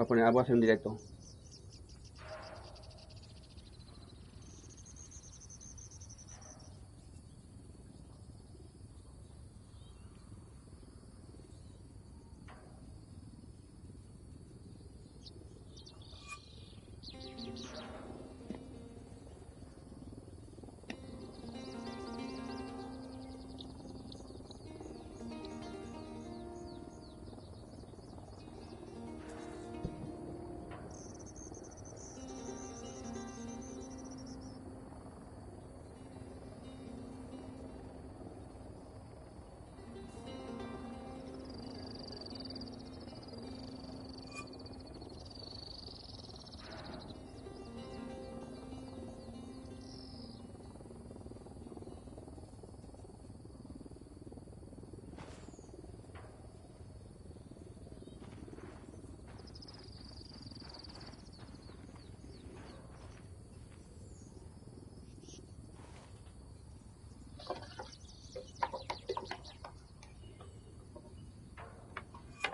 Voy a hacer un directo.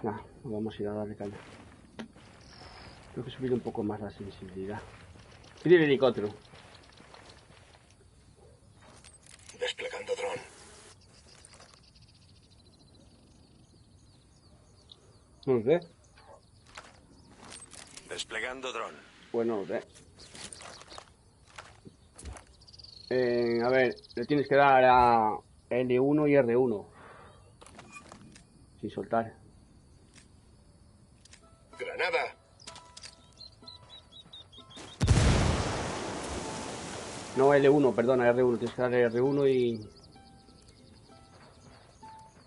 Nah, vamos a ir a darle caña. Tengo que subir un poco más la sensibilidad. Pide el helicóptero. Desplegando dron. No lo sé. Desplegando dron. Pues no lo sé. A ver, le tienes que dar a L1 y R1. Sin soltar. Granada. No, L1, perdona, R1. Tienes que darle R1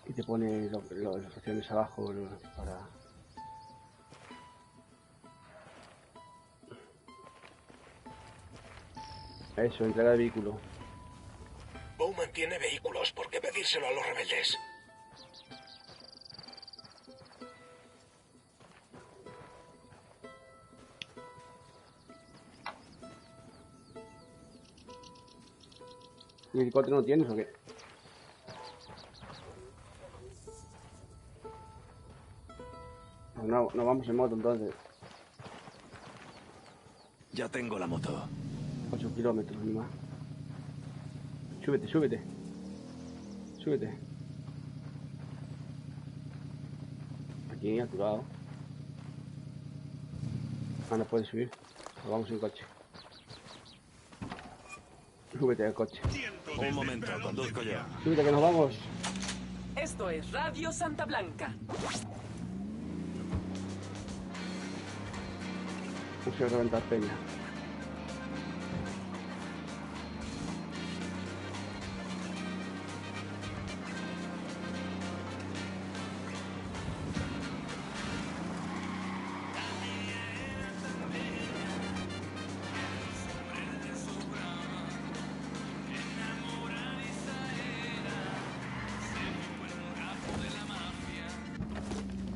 y te pone las opciones abajo para... Eso, entrega de vehículo. Bowman tiene vehículos. ¿Por qué pedírselo a los rebeldes? ¿Y helicóptero no tienes o qué? No, no vamos en moto entonces. Ya tengo la moto. 8 kilómetros ni más. Súbete, súbete. Súbete. Aquí, a tu lado. Ah, no puedes subir. Pues vamos en coche. Súbete al coche. Un momento, conduzco yo. Súbete que nos vamos. Esto es Radio Santa Blanca. No sé reventar peña.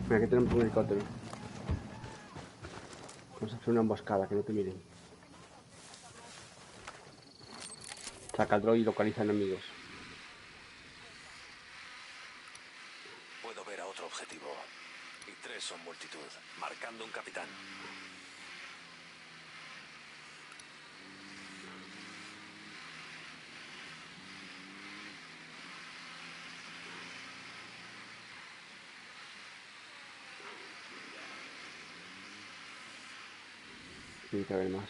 Mira, que tenemos un helicóptero. Vamos a hacer una emboscada, que no te miren. Saca el dron y localiza enemigos. Puedo ver a otro objetivo. Y 3 son multitud. Marcando un capitán. Tiene que haber más.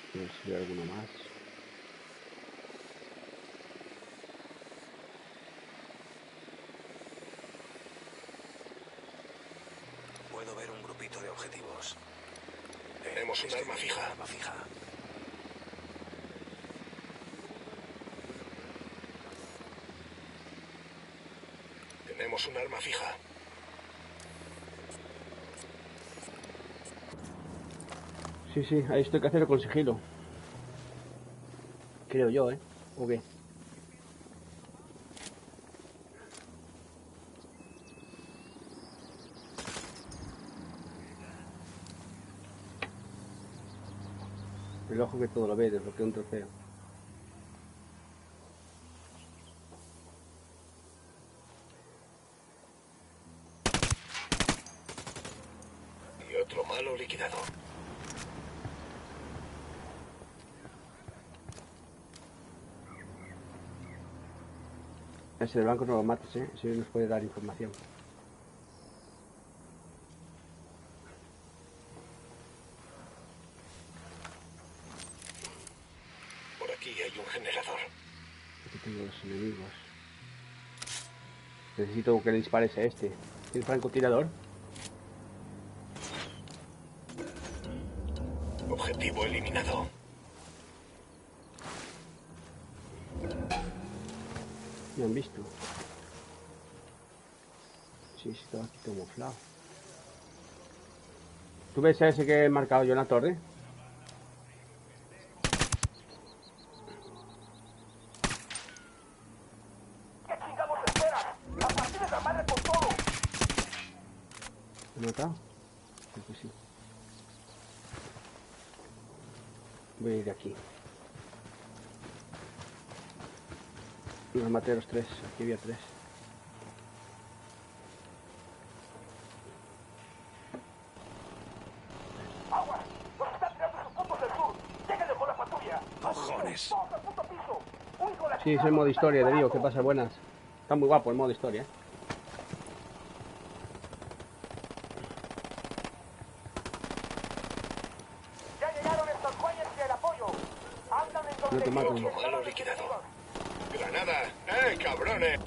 A ver si hay alguno más. Puedo ver un grupito de objetivos. Tenemos un arma fija. Tenemos un arma fija. Sí, sí, ahí esto hay que hacerlo con sigilo. Creo yo, ¿eh? ¿O qué? El ojo que todo lo ve, desbloquea un trofeo. Y otro malo liquidado. Ese de blanco no lo mates, ¿eh? Ese nos puede dar información. Por aquí hay un generador. Aquí tengo los enemigos. Necesito que le dispares a este. ¿Tienes francotirador? Objetivo eliminado. Me han visto. Sí, sí, estaba aquí todo moflado. ¿Tú ves a ese que he marcado yo en la torre? ¿Qué chingados esperas? ¡A partir de la madre con todo! ¿Lo he matado? Creo que sí. Voy a ir de aquí. Los maté a los tres. Aquí había tres. ¡Agua! ¡Nos están tirando sus puntos del sur! ¡Lléguenle con la patrulla! ¡Cojones! ¡Todos al puto piso! ¡Un hijo de la Sí, es el modo historia, te digo. ¿Qué pasa? Buenas. Está muy guapo el modo historia, ¿eh? ¡Ya llegaron estos güeyes y el apoyo! ¡Andan en No donde te mato. quieren, Malo liquidado. ¡Granada! Cabrones!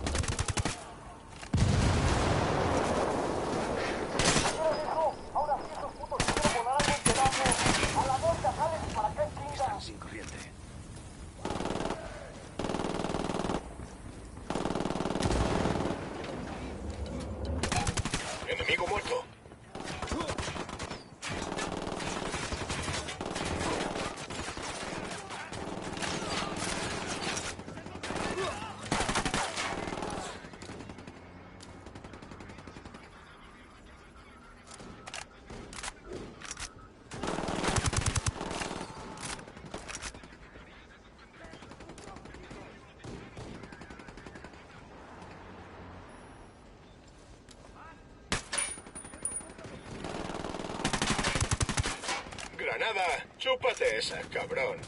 Ahora sí esos putos quieren volar algún pedazo. A la boca salen y para qué chingas. Están sin corriente. Enemigo muerto. Granada, chúpate esa, cabrón.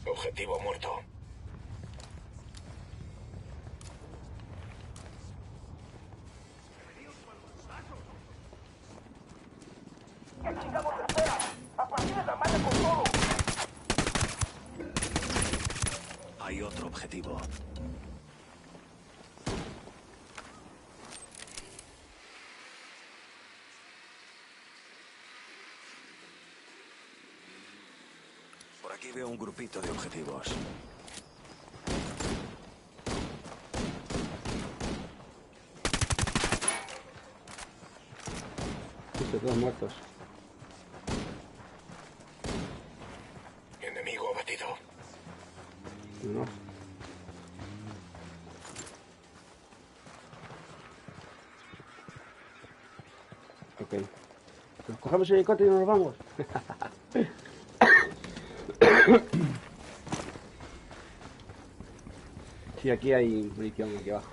Objetivo muerto. ¿Qué chingados esperas? ¡A partir de la madre con todo! Hay otro objetivo. Por aquí veo un grupito de objetivos. Listo, todos muertos. Enemigo abatido. No. Ok. Nos cogemos el helicóptero y nos vamos. Sí, aquí hay munición aquí abajo.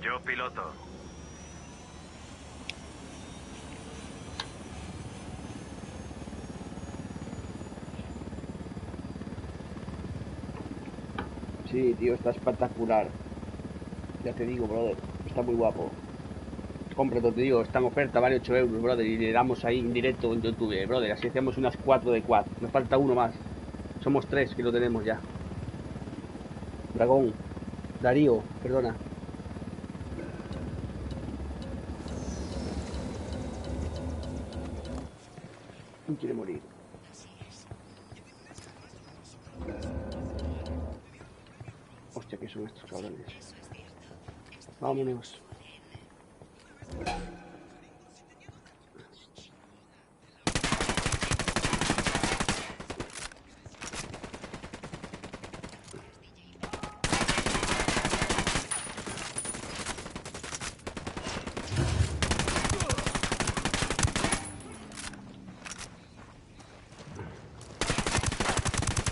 Yo piloto. Sí, tío, está espectacular. Ya te digo, brother, está muy guapo. Cómpralo, te digo, está en oferta, vale 8 euros, brother, y le damos ahí en directo en YouTube, brother. Así hacemos unas 4 de quad. Nos falta uno más. Somos 3 que lo tenemos ya. Dragón. Darío, perdona. No quiere morir. Hostia, ¿qué son estos cabrones? Vámonos.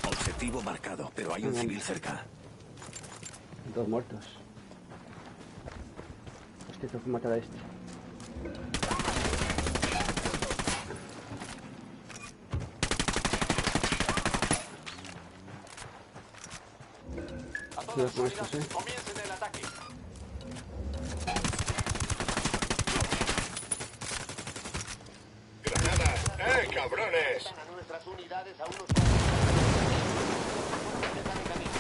Objetivo marcado, pero hay un civil cerca. Dos muertos. Hostia, tengo que matar a este. Cuidado con estos, Comiencen el ataque. ¡Granadas! Cabrones! Están a nuestras unidades a unos... Están en camino.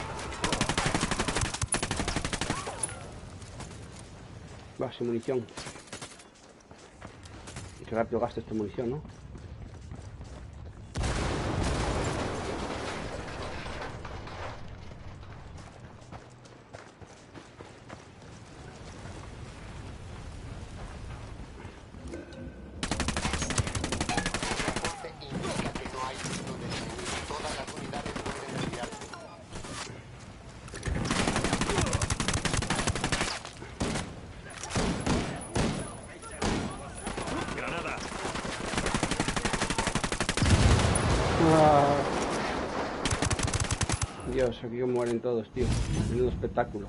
Va, sin munición. Qué rápido gasto esta munición, ¿no? Reporte indica que no hay signo de enemigo. Todas las unidades pueden enviarse. Granada. Ah. Dios, aquí mueren todos, tío. Menudo espectáculo.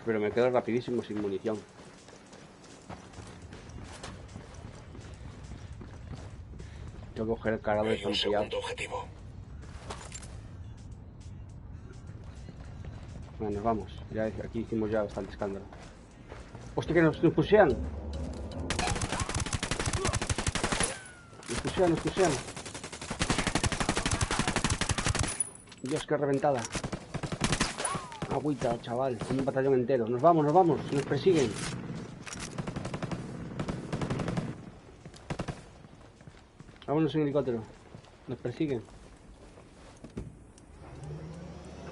Pero me quedo rapidísimo sin munición. Tengo que coger el cargador Hay un desempleado. segundo objetivo. Bueno, nos vamos. Ya aquí hicimos ya bastante escándalo. ¡Hostia, que nos pushean! Nos pushean. Dios, qué reventada. Agüita, chaval. Un batallón entero. Nos vamos. Nos persiguen. Vámonos en helicóptero. Nos persiguen.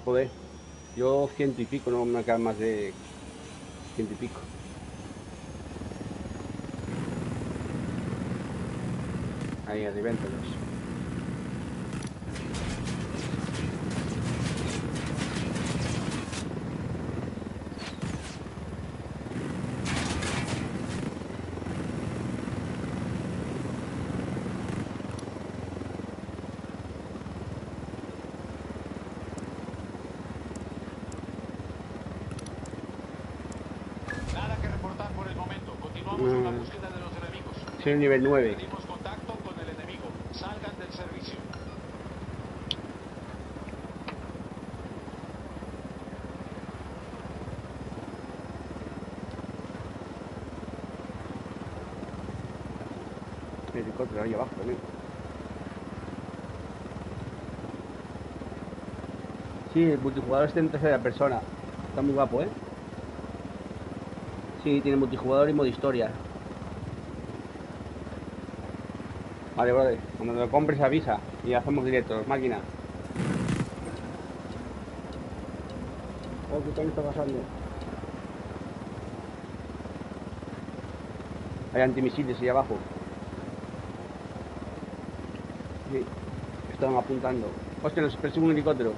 Joder. Yo 100 y pico, no me quedan más de 100 y pico. Ahí, revéntalos. Nada que reportar por el momento. Continuamos con la búsqueda de los enemigos. Soy el nivel 9. Pedimos contacto con el enemigo. Salgan del servicio. El helicóptero ahí abajo también. Sí, el multijugador está en tercera persona. Está muy guapo, ¿eh? Sí, tiene multijugador y modo historia. Vale, brother. Cuando lo compres avisa y hacemos directos, máquina. Oh, ¿qué tal está pasando? Hay antimisiles ahí abajo. Sí, estaban apuntando. Hostia, nos persigue un helicóptero.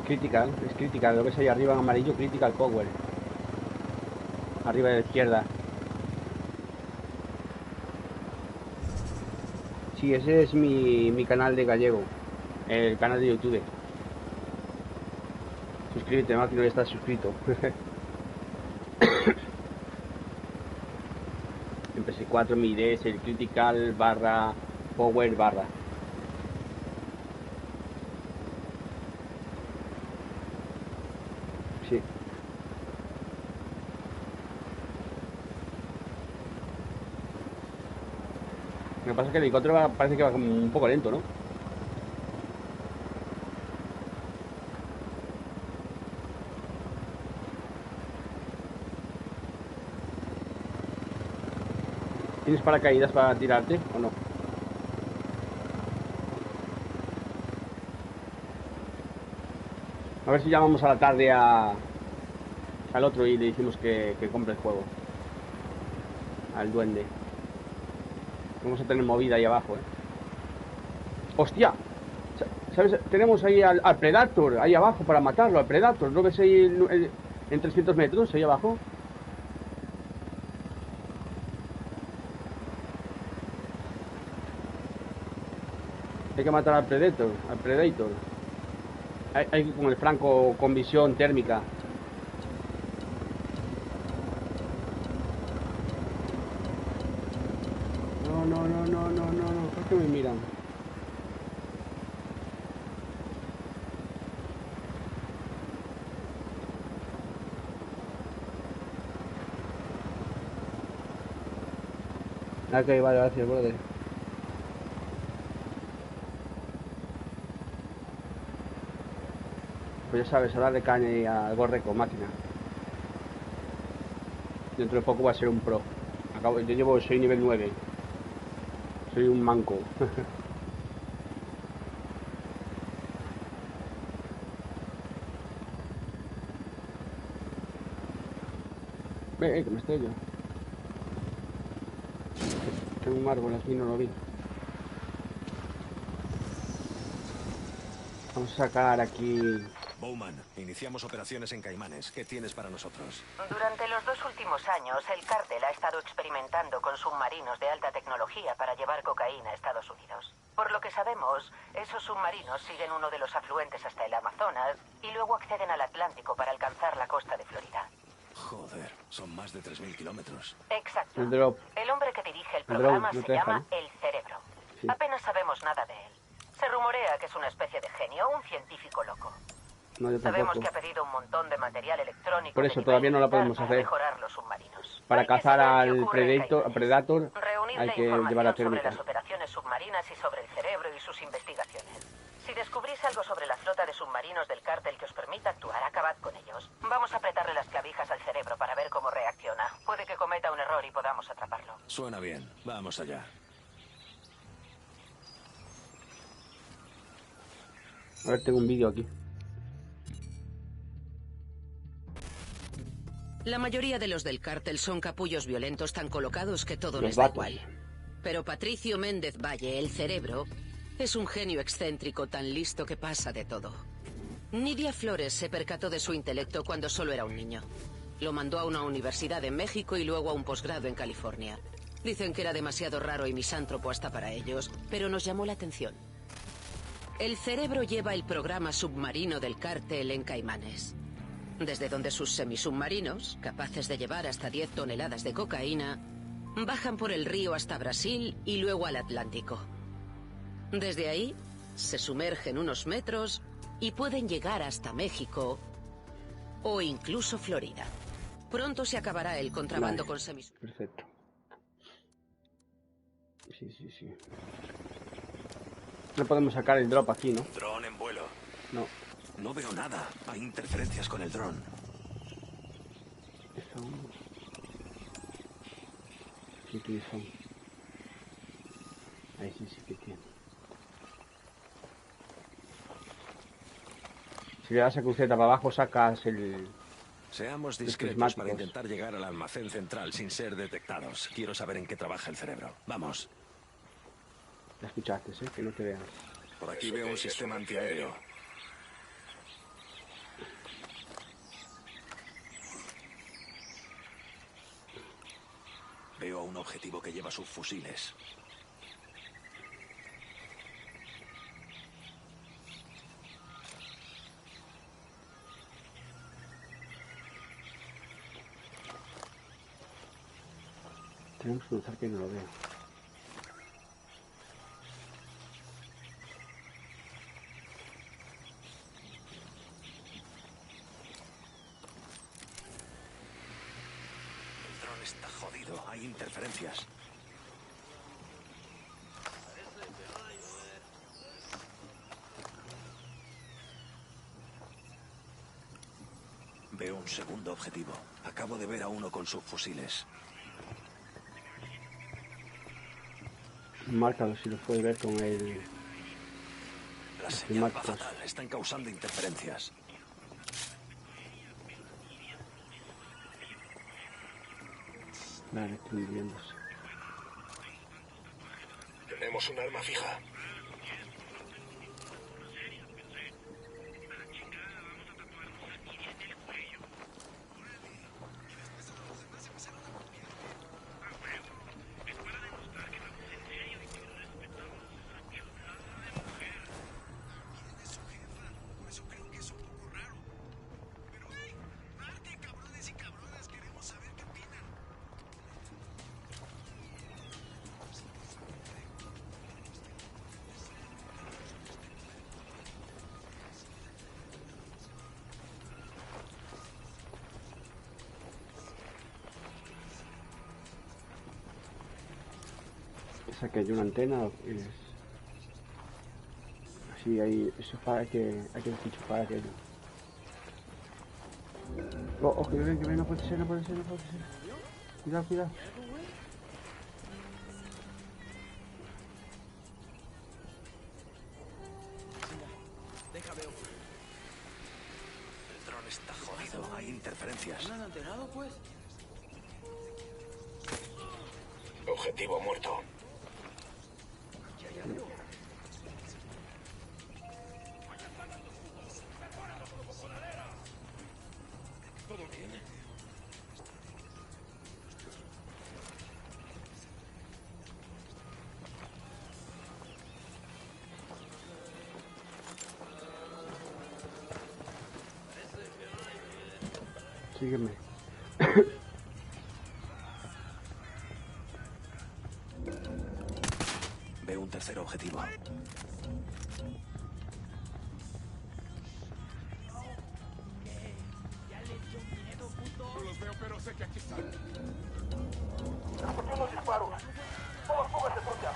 Critical, es critical, lo que es ahí arriba en amarillo, critical power. Arriba de la izquierda. Sí, ese es mi canal de gallego. El canal de YouTube. Suscríbete, máquina, ya estás suscrito. Empecé PS4 mide es el critical barra power barra. Sí. Lo que pasa es que el helicóptero parece que va como un poco lento, ¿no? ¿Tienes paracaídas para tirarte o no? A ver si llamamos a la tarde al otro y le decimos que compre el juego. Al duende. Vamos a tener movida ahí abajo, ¡Hostia! ¿Sabes? Tenemos ahí al Predator ahí abajo para matarlo, al Predator. ¿Lo ves ahí en 300 metros ahí abajo? Hay que matar al Predator, Hay que con el franco con visión térmica. No. ¿Por qué me miran? Ok, vale, gracias, brother. Pues ya sabes, a darle caña y al gorreco, máquina. Dentro de poco va a ser un pro. Soy nivel 9. Soy un manco. Que me estrello. Tengo un árbol aquí, no lo vi. Vamos a sacar aquí... Bowman, iniciamos operaciones en Caimanes. ¿Qué tienes para nosotros? Durante los 2 últimos años, el cártel ha estado experimentando con submarinos de alta tecnología para llevar cocaína a Estados Unidos. Por lo que sabemos, esos submarinos siguen uno de los afluentes hasta el Amazonas y luego acceden al Atlántico para alcanzar la costa de Florida. Joder, son más de 3.000 kilómetros. Exacto. El hombre que dirige el programa se llama El Cerebro. Sí. Apenas sabemos nada de él. Se rumorea que es una especie de genio, un científico loco. No, yo Sabemos tampoco. que ha pedido un montón de material electrónico. Por eso todavía no la podemos hacer. Mejorar los submarinos. Para Hay que cazar saber qué al ocurre en Caimanes. Predator Reunir hay la que información llevar la sobre térmica. las operaciones submarinas y sobre el cerebro y sus investigaciones. Si descubrís algo sobre la flota de submarinos del cártel que os permita actuar, acabad con ellos. Vamos a apretarle las clavijas al cerebro para ver cómo reacciona. Puede que cometa un error y podamos atraparlo. Suena bien. Vamos allá. A ver, tengo un vídeo aquí. La mayoría de los del cártel son capullos violentos tan colocados que todo Los les da vatos. igual. Pero Patricio Méndez Valle, el Cerebro, es un genio excéntrico tan listo que pasa de todo. Nidia Flores se percató de su intelecto cuando solo era un niño. Lo mandó a una universidad en México y luego a un posgrado en California. Dicen que era demasiado raro y misántropo hasta para ellos, pero nos llamó la atención. El Cerebro lleva el programa submarino del cártel en Caimanes, desde donde sus semisubmarinos, capaces de llevar hasta 10 toneladas de cocaína, bajan por el río hasta Brasil y luego al Atlántico. Desde ahí, se sumergen unos metros y pueden llegar hasta México o incluso Florida. Pronto se acabará el contrabando con semisubmarinos. Perfecto. Sí. No podemos sacar el drop aquí, ¿no? Dron en vuelo. No. No veo nada. Hay interferencias con el dron. Sí, que son. Ahí sí que tiene. Si le das a cruceta para abajo, sacas el... Seamos Los discretos prismáticos. para intentar llegar al almacén central sin ser detectados. Quiero saber en qué trabaja el cerebro. Vamos. La escuchaste, que no te vean. Por aquí veo un sistema antiaéreo. Veo a un objetivo que lleva subfusiles. Tenemos que cruzar que no lo veo. El dron está jodido. Hay interferencias. Veo un segundo objetivo. Acabo de ver a uno con subfusiles. Márcalo si lo puedes ver con el... La señal va fatal. Están causando interferencias. Vale, estoy viéndose. Tenemos un arma fija. Esa que hay una antena es... Así hay... Eso para que desenchufar aquello. Oh, que ven, no puede ser, no puede ser. Cuidado. El dron está jodido. Hay interferencias. ¿No han enterado, pues? Objetivo muerto. Sígueme. Veo un tercer objetivo. No los veo, pero sé que aquí están. Escuché los disparos. Todos pónganse por allá.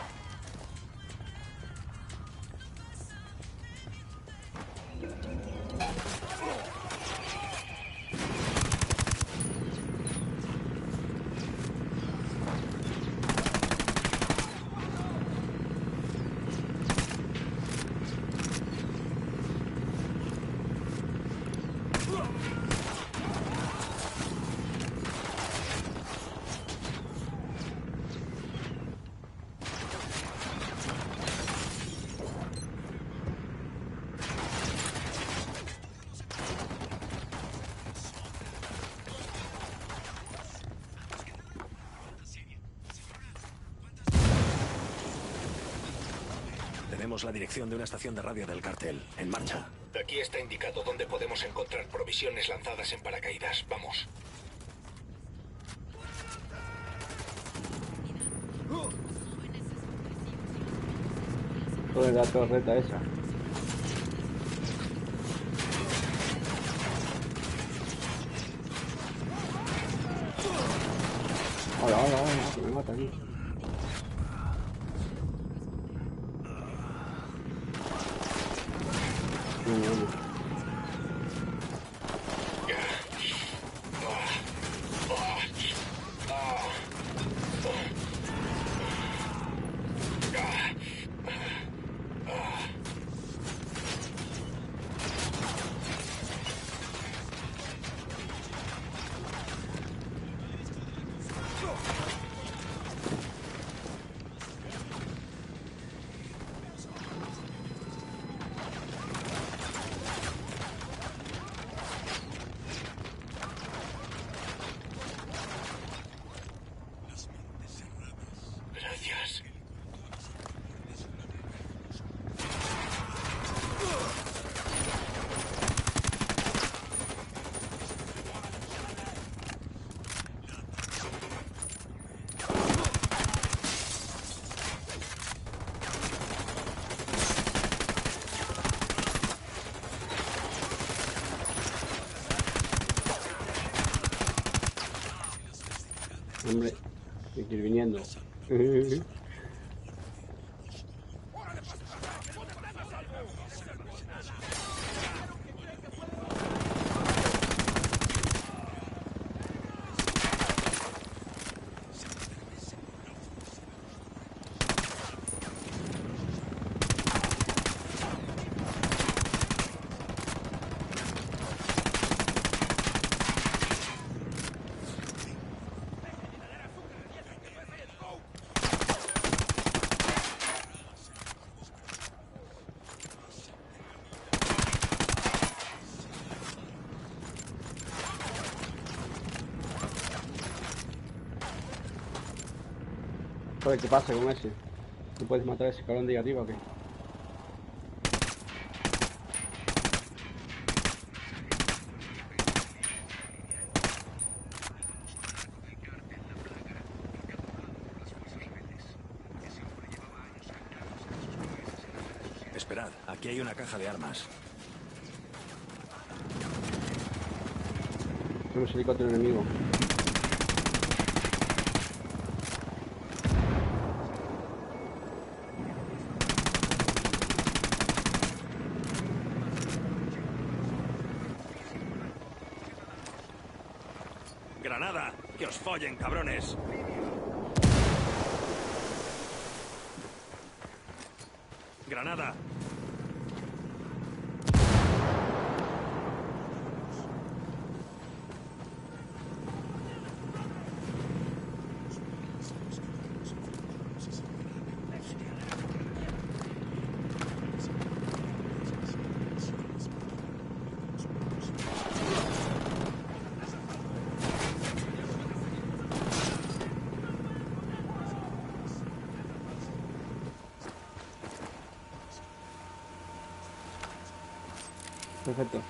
Tenemos la dirección de una estación de radio del cartel. En marcha. Aquí está indicado dónde podemos encontrar provisiones lanzadas en paracaídas. Vamos. Toda la torreta esa. Hola, que me mata aquí. hombre. Hay que ir viniendo. Joder, ¿qué pasa con ese? ¿Tú puedes matar a ese cabrón de ahí arriba o qué? Esperad, aquí hay una caja de armas. Tenemos helicóptero enemigo. ¡Granada! ¡Que os follen, cabrones! ¡Granada! Perfecto.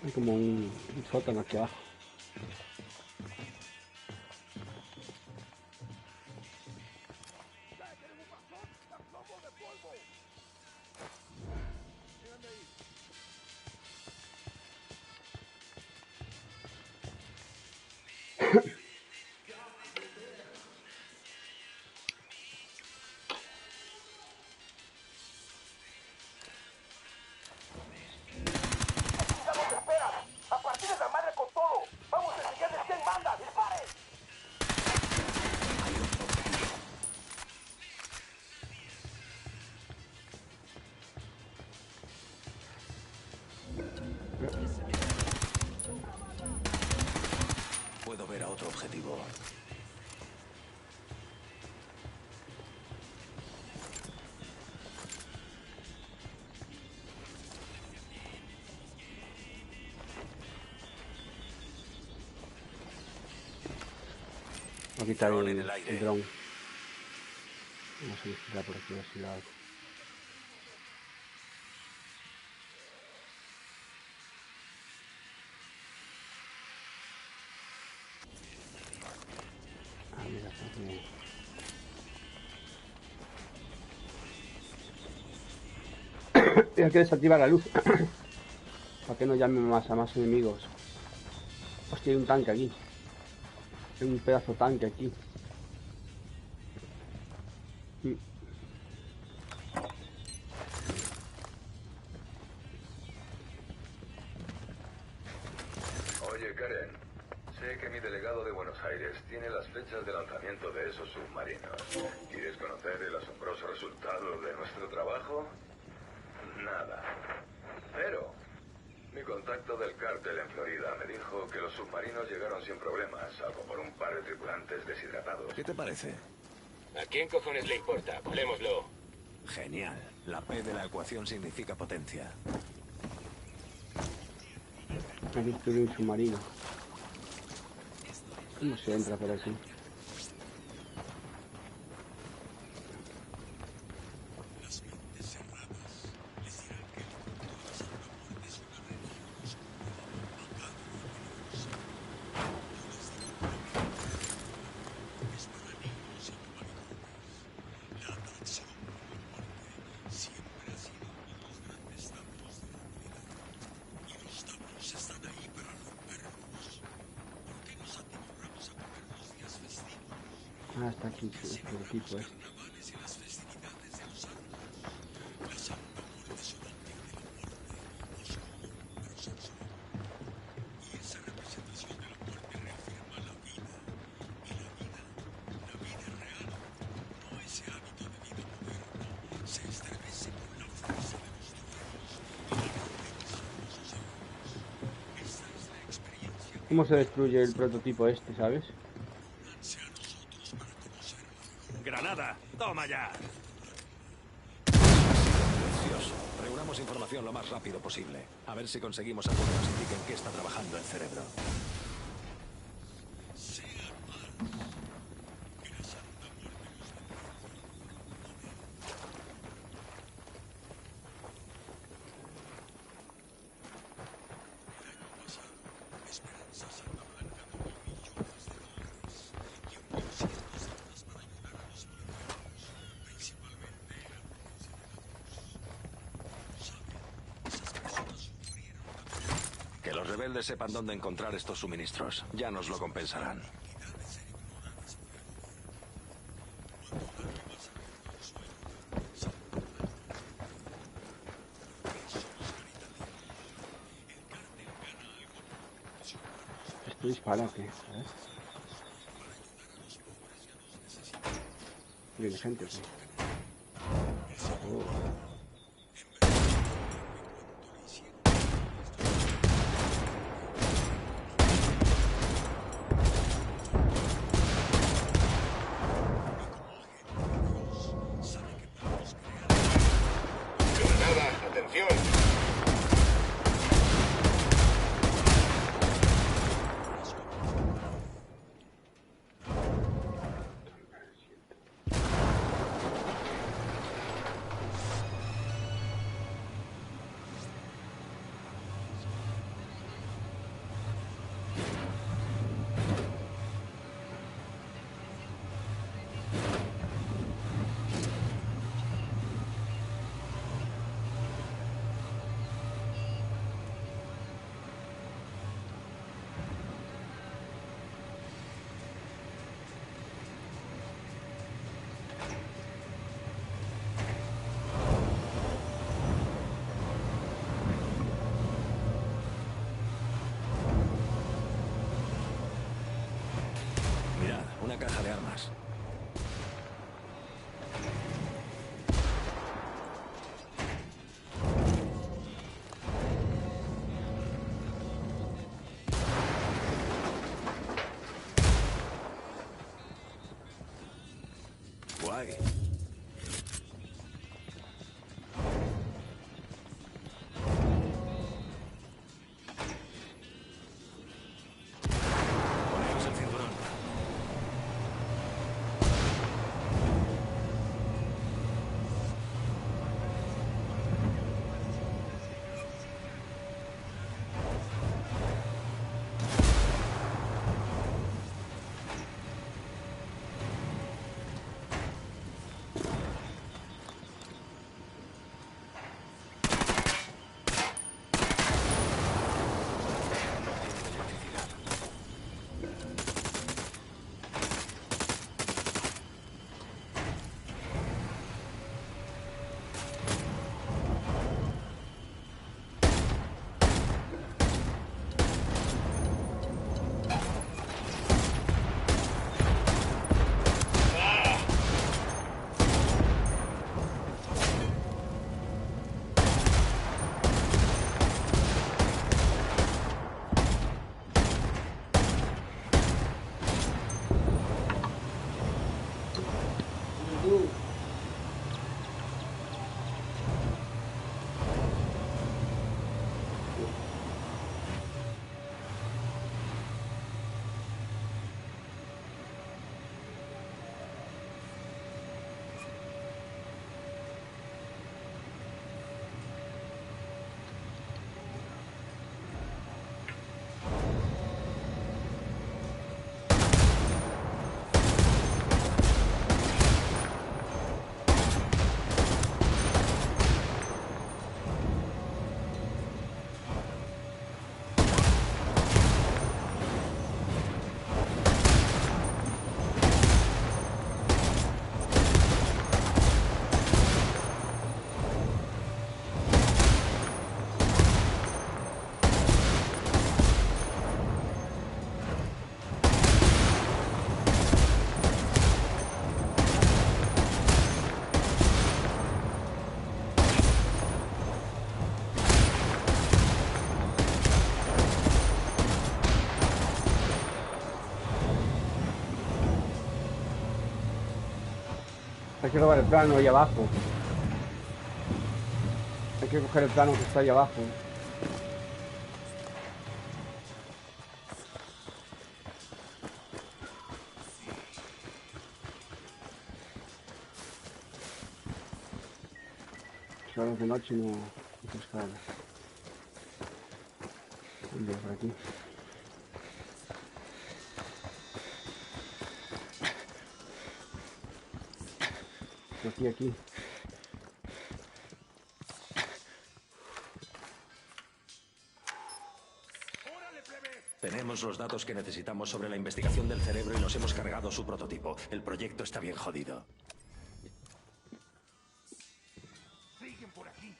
Hay como un sótano aquí abajo. Puedo ver a otro objetivo. Voy a quitar Dron en el aire. el dron. Vamos a disparar por aquí a ver si lo hago. Ah, mira, está aquí. Y hay que desactivar la luz para que no llamen más a más enemigos. Hostia, hay un tanque aquí. Hay un pedazo de tanque aquí. Oye, Karen, sé que mi delegado de Buenos Aires tiene las fechas de lanzamiento de esos submarinos. ¿Quieres conocer el asombroso resultado de nuestro trabajo? Nada. Pero mi contacto del cártel en Florida me dijo que los submarinos llegaron sin problemas, salvo por un par de tripulantes deshidratados. ¿Qué te parece? ¿A quién cojones le importa? Volémoslo. Genial. La P de la ecuación significa potencia. Hay que destruir un submarino. ¿Cómo se entra por aquí? Ah, está aquí el tipo este. ¿Cómo se destruye el prototipo este, sabes? ¡Granada! ¡Toma ya! Precioso. Reunamos información lo más rápido posible. A ver si conseguimos algo que nos indique en qué está trabajando el cerebro. Que los rebeldes sepan dónde encontrar estos suministros. Ya nos lo compensarán. Esto disparate, ¿sabes? Viene gente, sí. Oh. Una caja de armas. Guay. Poneos el cinturón. Hay que robar el plano ahí abajo. Hay que coger el plano que está ahí abajo. Claro, de noche no pescar. Por aquí. Aquí. Tenemos los datos que necesitamos sobre la investigación del cerebro y nos hemos cargado su prototipo. El proyecto está bien jodido. Siguen por aquí.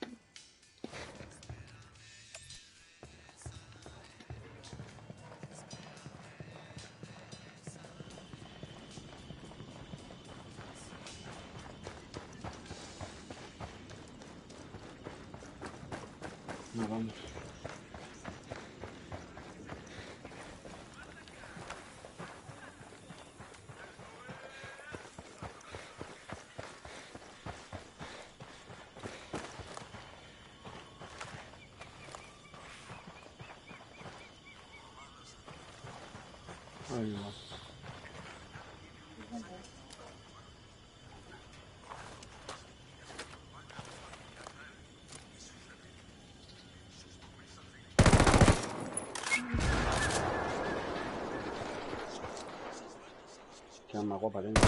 No, vamos. Ahí va. Qué más guapa dentro.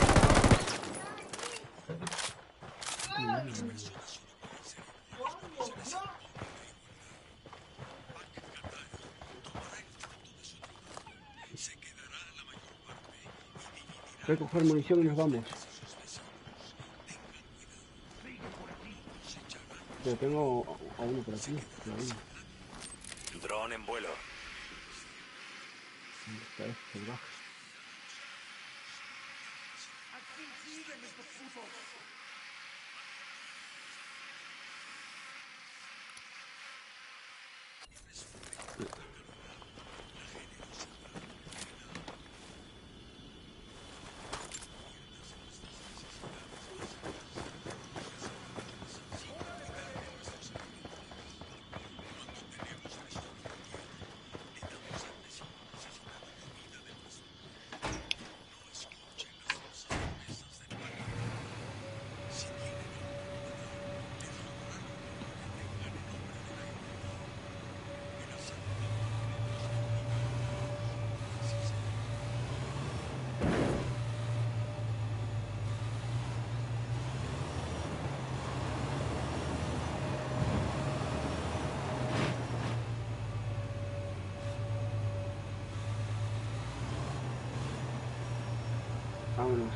Voy a coger munición y nos vamos. Pero tengo a uno por aquí. Dron en vuelo. ¿Dónde está este? Baja. Vámonos.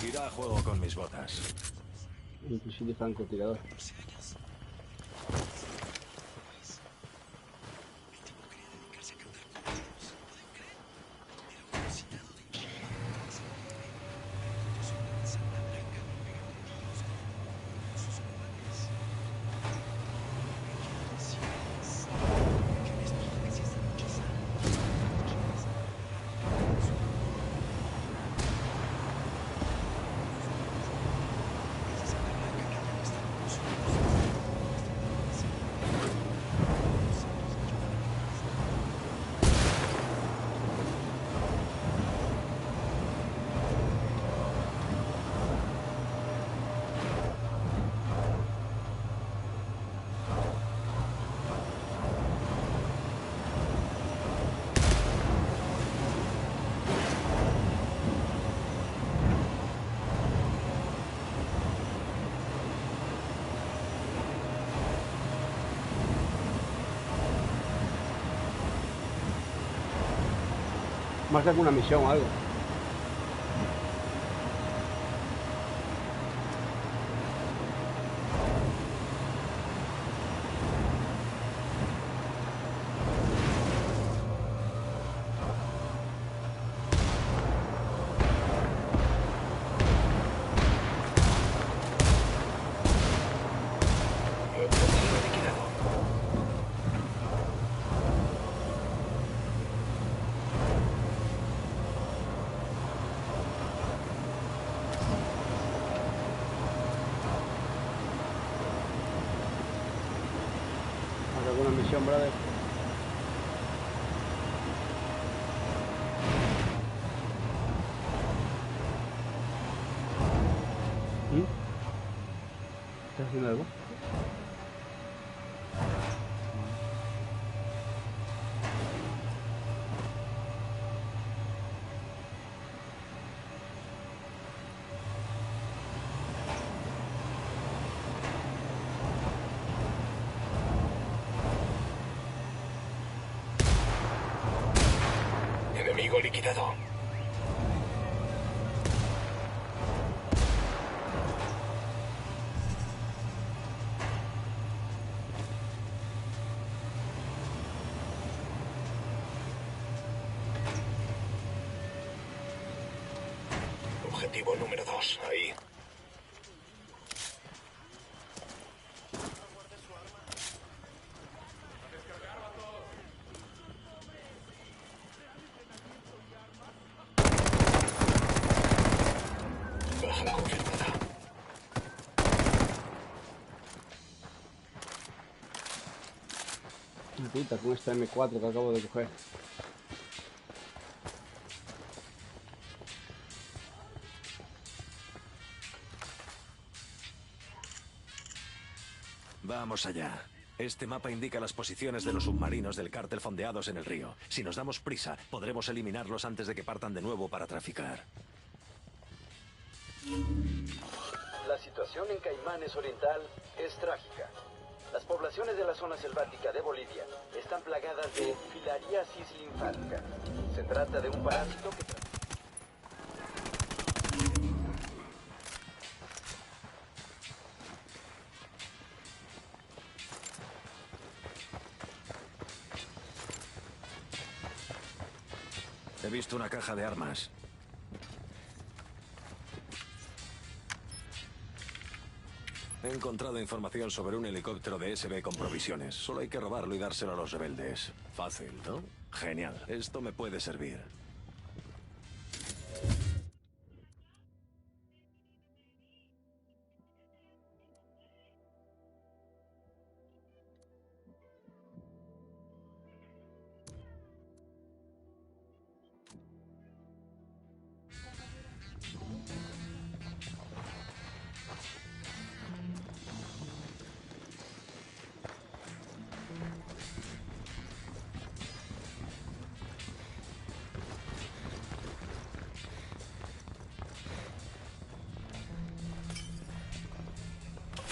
Irá a juego con mis botas. Inclusive francotirador. Más de alguna misión o algo. una misión, brother. ¿Estás haciendo algo? Enemigo liquidado. Objetivo número 2, ahí. Baja confirmada. Puta, con esta M4 que acabo de coger. Vamos allá. Este mapa indica las posiciones de los submarinos del cártel fondeados en el río. Si nos damos prisa, podremos eliminarlos antes de que partan de nuevo para traficar. La situación en Caimanes Oriental es trágica. Las poblaciones de la zona selvática de Bolivia están plagadas de filariasis linfática. Se trata de un parásito que... He visto una caja de armas. He encontrado información sobre un helicóptero de SB con provisiones. Solo hay que robarlo y dárselo a los rebeldes. Fácil, ¿no? Genial. Esto me puede servir.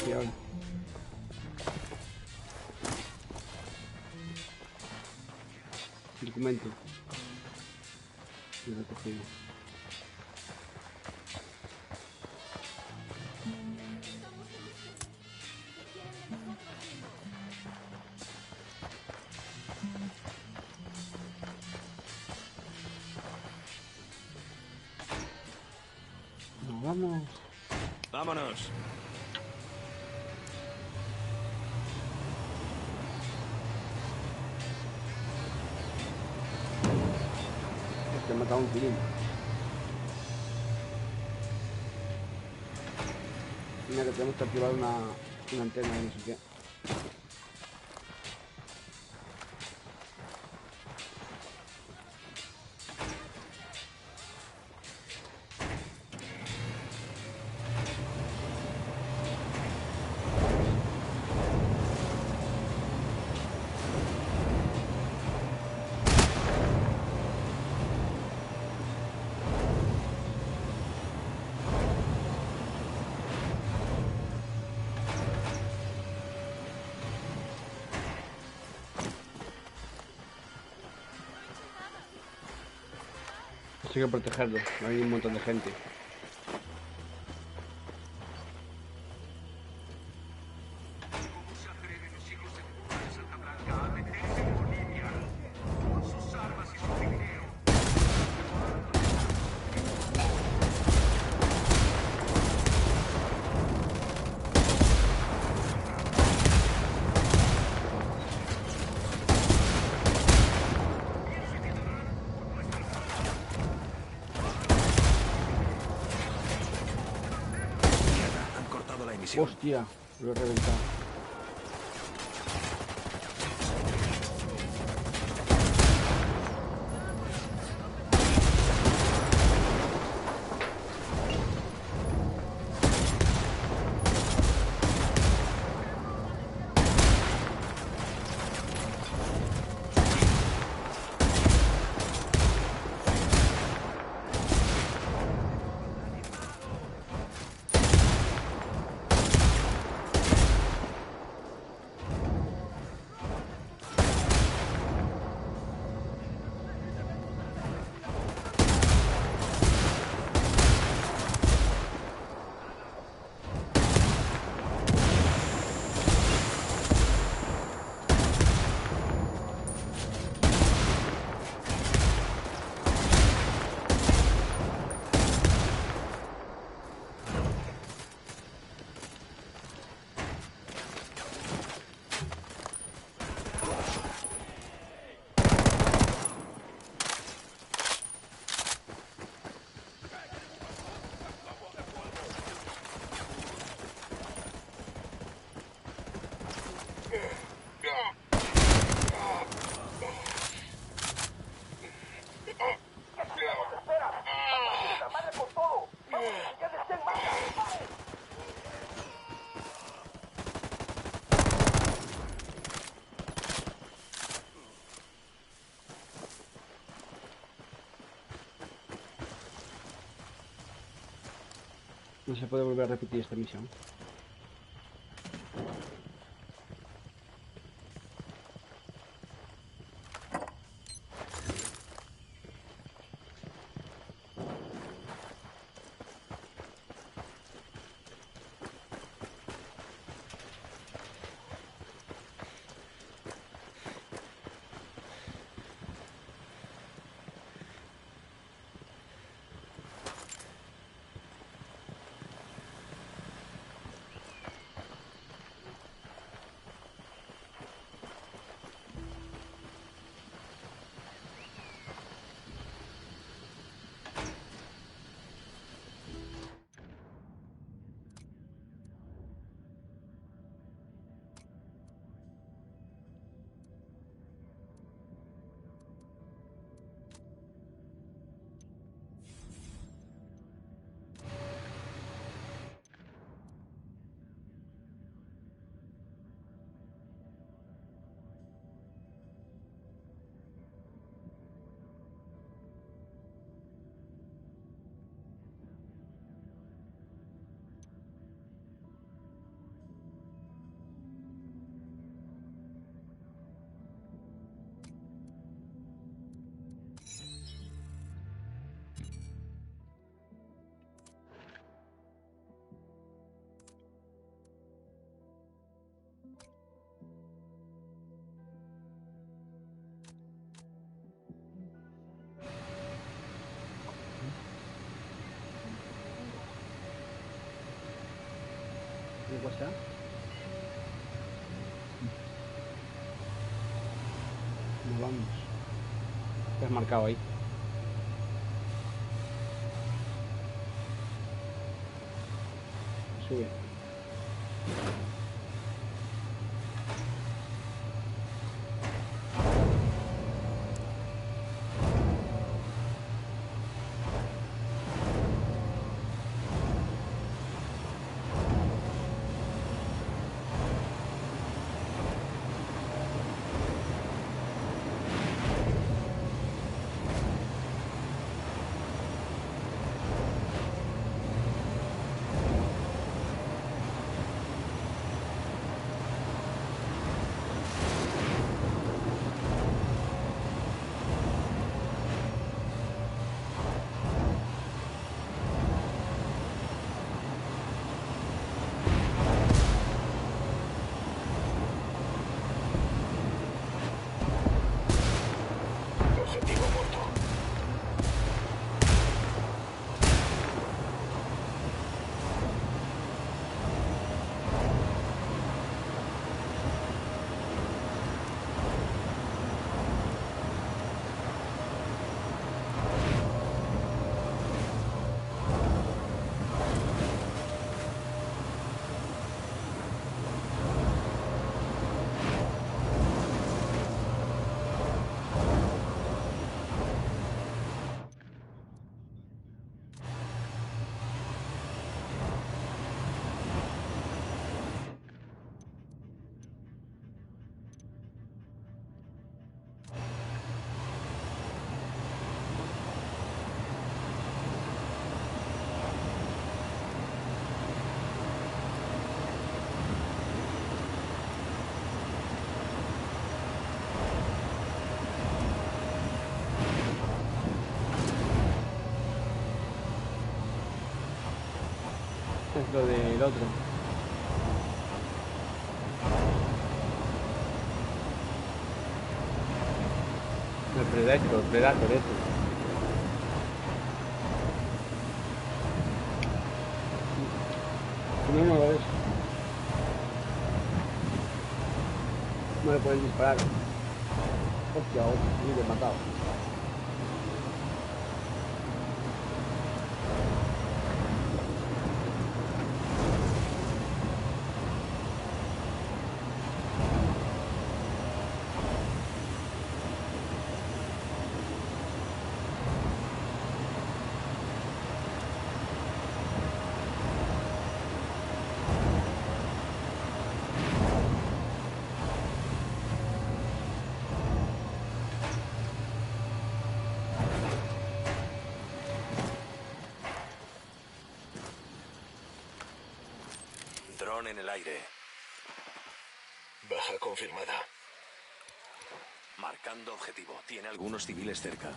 Y ahora. Documento. Y lo he cogido. Nos vamos. ¡Vámonos! Te he matado un tío. Mira que tenemos que activar una antena de no sé qué. Hay que protegerlo, hay un montón de gente. Han cortado la emisión. Hostia, lo he reventado. No se puede volver a repetir esta misión. ¿Qué cuesta? Nos vamos. ¿Qué has marcado ahí? Sube. Objetivo muerto. Es lo del otro. El Predator ese. No, no lo es. No le pueden disparar. Hostia, ni te he matado. dron en el aire. Baja confirmada. Marcando objetivo. Tiene algunos civiles cerca.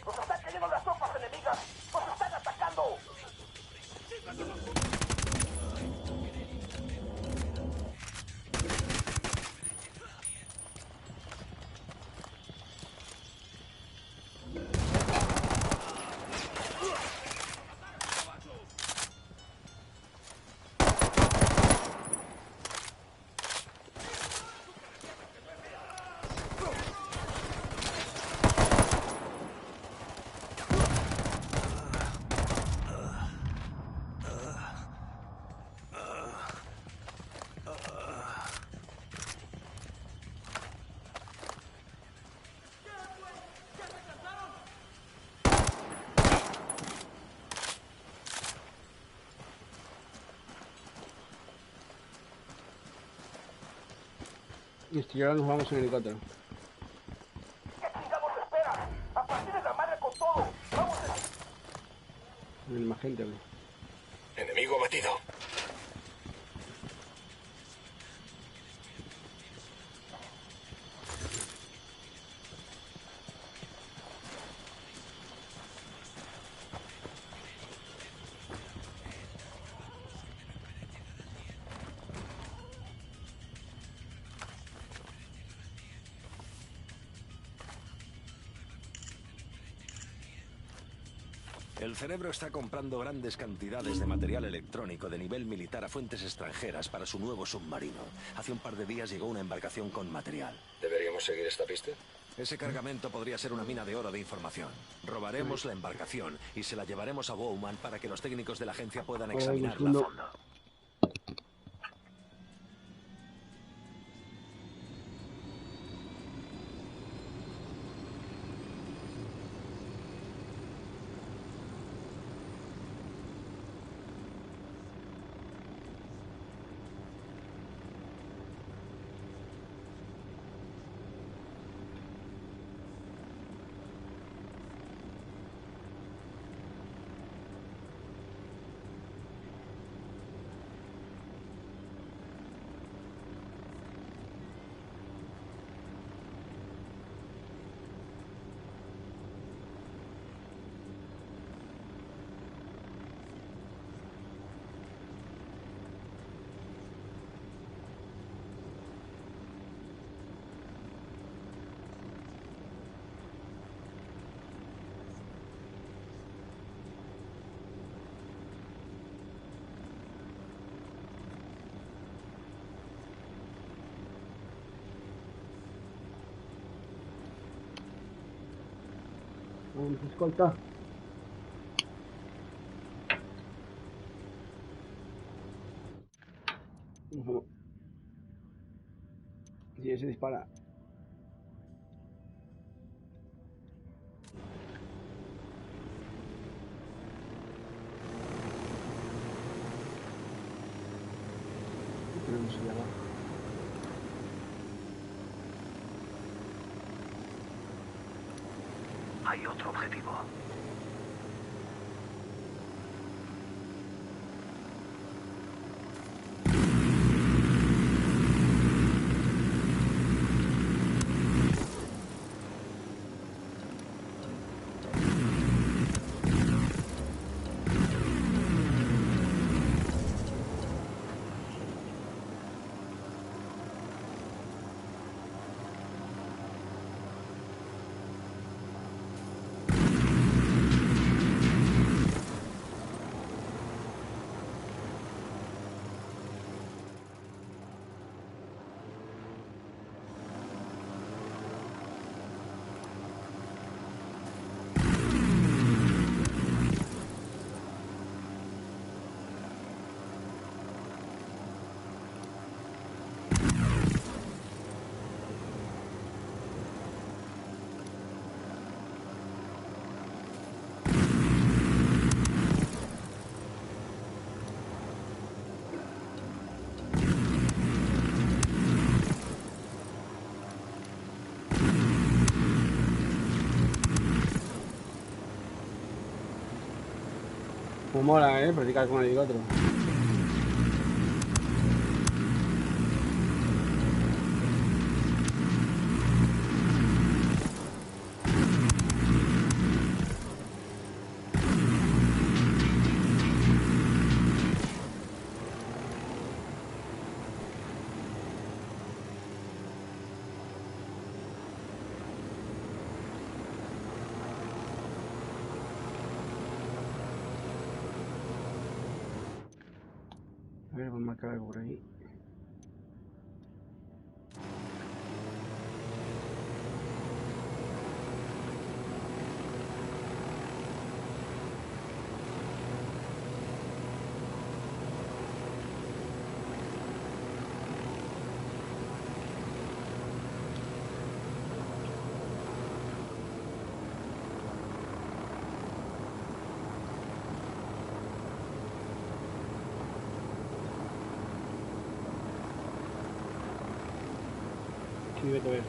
¡Nos están cayendo las tropas enemigas! ¡Nos están atacando! Y ahora nos vamos en helicóptero. ¿Qué chingados esperan? ¡A partir de la madre con todo! ¡Vamos No hay más gente, güey. Enemigo abatido. El cerebro está comprando grandes cantidades de material electrónico de nivel militar a fuentes extranjeras para su nuevo submarino. Hace un par de días llegó una embarcación con material. ¿Deberíamos seguir esta pista? Ese cargamento podría ser una mina de oro de información. Robaremos la embarcación y se la llevaremos a Bowman para que los técnicos de la agencia puedan examinarla a fondo. Vamos, escolta. Si ese dispara. Tenemos allá abajo. Hay otro objetivo. mola, practicar con el helicóptero. A ver, vamos a marcar algo por ahí. Sí, vete a ver.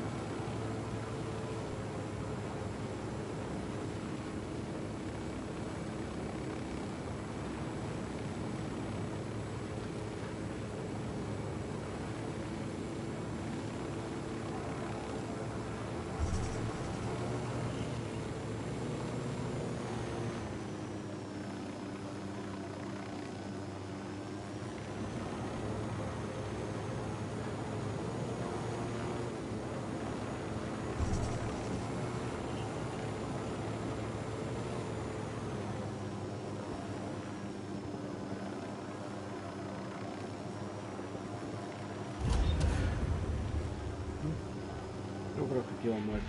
No creo que objetivo muerto.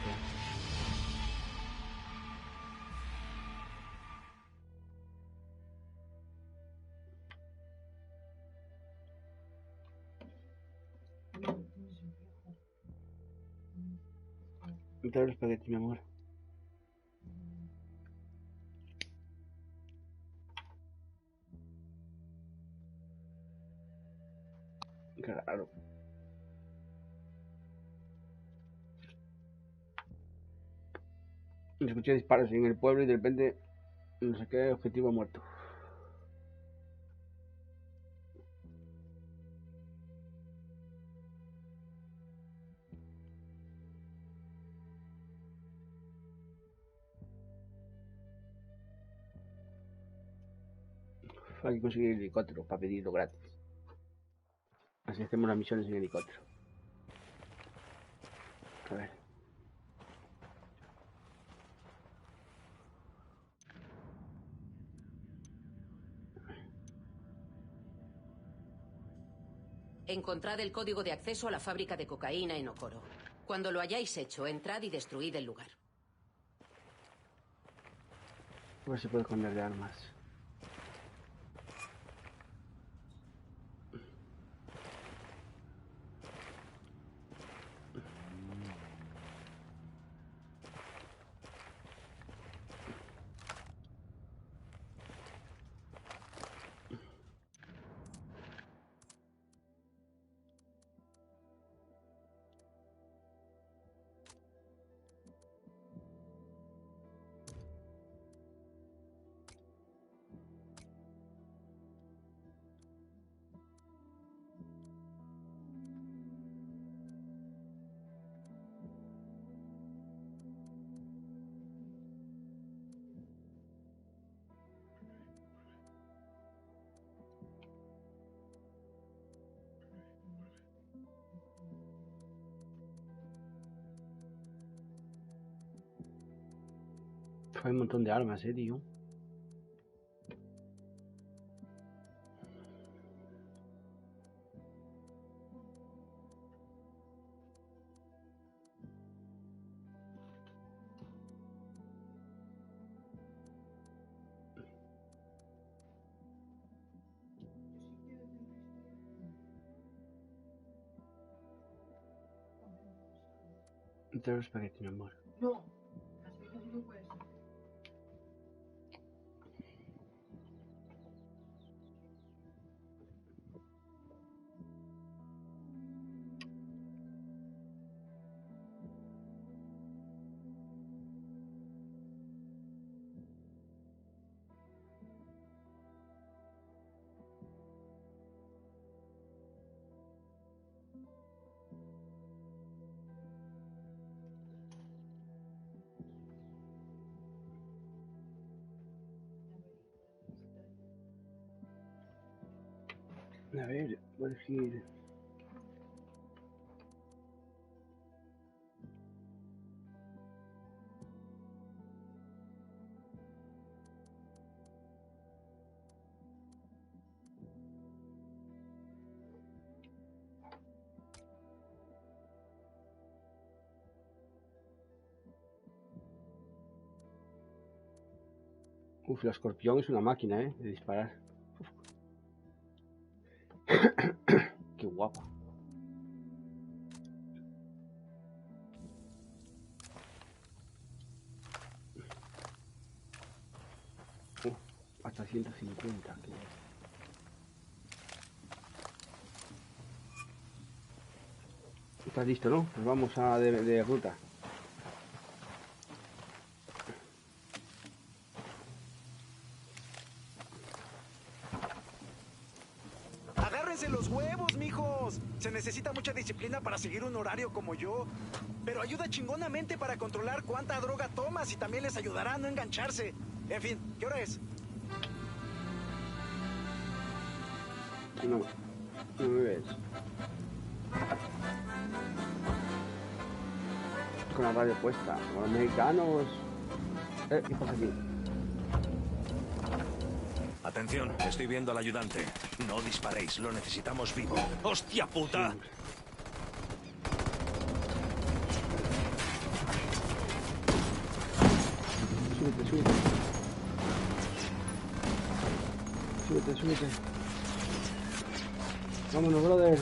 Meter el espagueti, mi amor. Qué raro. Escuché disparos en el pueblo y de repente no sé qué objetivo muerto. Hay que conseguir el helicóptero para pedirlo gratis. Así hacemos las misiones en helicóptero. A ver. Encontrad el código de acceso a la fábrica de cocaína en Okoro. Cuando lo hayáis hecho, entrad y destruid el lugar. A ver si puedo esconderle armas. Hay un montón de armas, tío. Te los espagueti, mi amor. No, así casi no puede ser. A ver, voy a elegir. Uf, el escorpión es una máquina, de disparar. Uf. Qué guapo. Hasta 150. Qué guapo. ¿Estás listo, no? Pues vamos a de ruta. Los huevos, mijos. Se necesita mucha disciplina para seguir un horario como yo. Pero ayuda chingonamente para controlar cuánta droga tomas y también les ayudará a no engancharse. En fin, ¿qué hora es? No me ves. Con la radio puesta. Con los mexicanos. ¿Qué pasa aquí? Atención, estoy viendo al ayudante. No disparéis, lo necesitamos vivo. ¡Hostia puta! Súbete. Súbete. Vámonos, brother.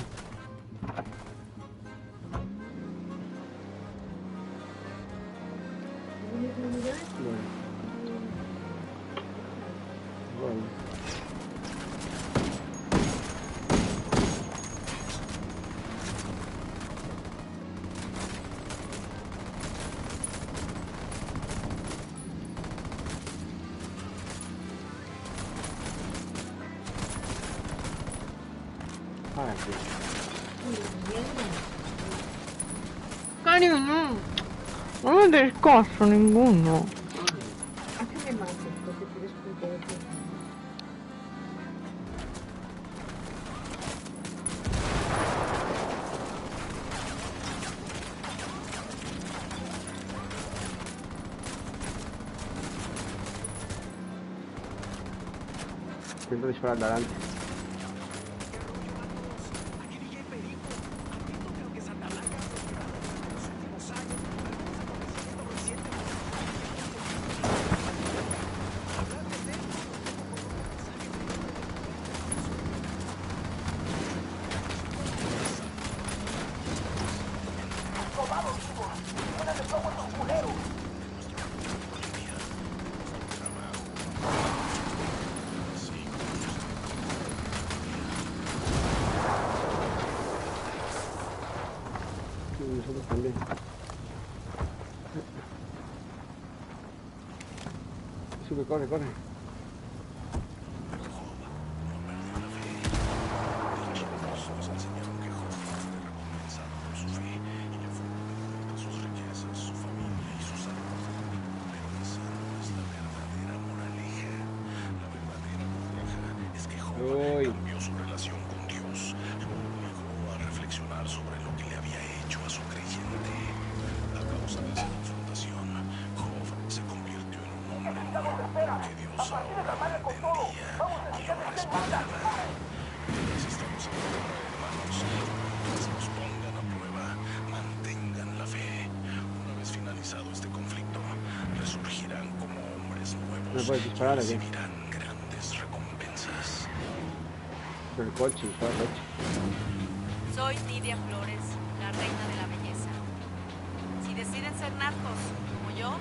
Cariño, no me des caso ninguno. Hazme más esto que quieres punto. Intento disparar de adelante. Nosotros también. Sube, corre. Cambió su relación con Dios. Lo obligó a reflexionar sobre lo que le había hecho a su creyente. A causa de esa confrontación, Job se convirtió en un hombre nuevo que Dios ahora entendía y lo respetaba. Necesitamos actuar, hermanos. Mientras nos pongan a prueba, mantengan la fe. Una vez finalizado este conflicto, resurgirán como hombres nuevos. ¿Me puedes disparar aquí? Recibirán grandes recompensas. El coche. Soy Nidia Flores, la reina de la belleza. Si deciden ser narcos, como yo,